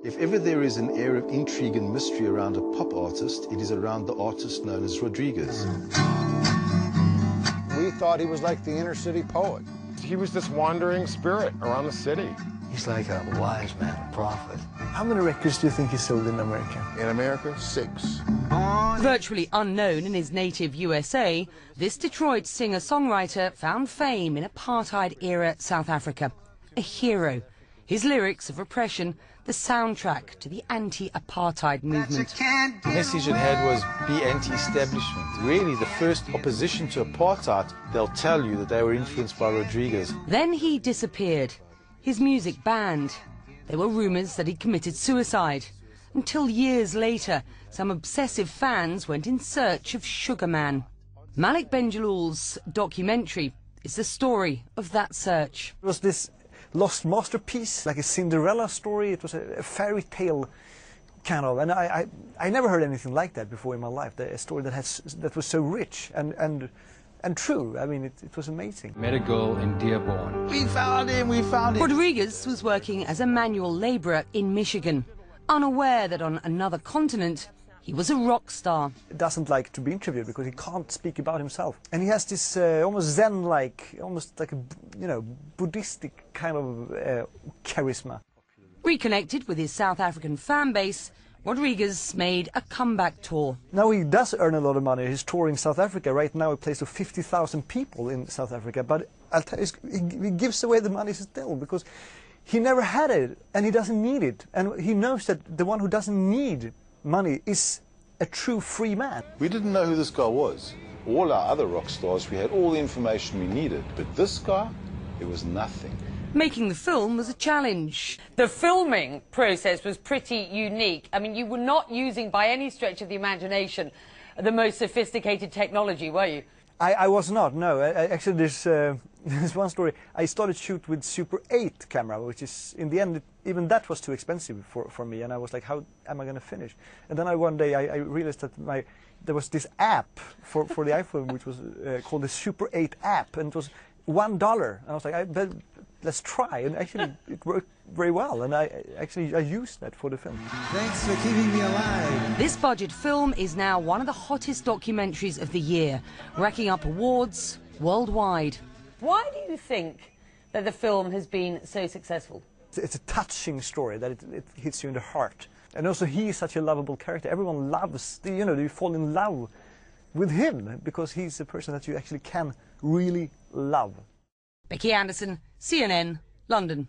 If ever there is an air of intrigue and mystery around a pop artist, it is around the artist known as Rodriguez. We thought he was like the inner city poet. He was this wandering spirit around the city. He's like a wise man, a prophet. How many records do you think he sold in America? In America, 6. Virtually unknown in his native USA, this Detroit singer-songwriter found fame in apartheid-era South Africa. A hero. His lyrics of repression, the soundtrack to the anti-apartheid movement. The message it had was be anti-establishment. Really, the first opposition to apartheid, they'll tell you that they were influenced by Rodriguez. Then he disappeared. His music banned. There were rumours that he committed suicide. Until years later, some obsessive fans went in search of Sugar Man. Malik Benjeloul's documentary is the story of that search. It was this lost masterpiece, like a Cinderella story. It was a fairy tale kind of, and I never heard anything like that before in my life. A story that was so rich and true. I mean, it was amazing. Met a girl in Dearborn. We found him, we found him. Rodriguez was working as a manual labourer in Michigan, unaware that on another continent he was a rock star. He doesn't like to be interviewed because he can't speak about himself, and he has this almost Zen-like, almost like a Buddhistic kind of charisma. Reconnected with his South African fan base, Rodriguez made a comeback tour. Now he does earn a lot of money. He's touring South Africa. Right now he plays to 50,000 people in South Africa, but I'll tell you, he gives away the money still because he never had it and he doesn't need it. And he knows that the one who doesn't need money is a true free man. We didn't know who this guy was. All our other rock stars, we had all the information we needed. But this guy, it was nothing. Making the film was a challenge. The filming process was pretty unique. I mean, you were not using, by any stretch of the imagination, the most sophisticated technology, were you? I was not, no. Actually, there's one story. I started shoot with Super 8 camera, which is, in the end, even that was too expensive for me. And I was like, how am I going to finish? And then one day I realized that there was this app for the iPhone, which was called the Super 8 app. And it was $1. And I was like, let's try. And actually, it worked very well. And I used that for the film. Thanks for keeping me alive. This budget film is now one of the hottest documentaries of the year, racking up awards worldwide. Why do you think that the film has been so successful? It's a touching story that it hits you in the heart. And also he is such a lovable character. Everyone loves, you fall in love with him because he's a person that you actually can really love. Becky Anderson, CNN, London.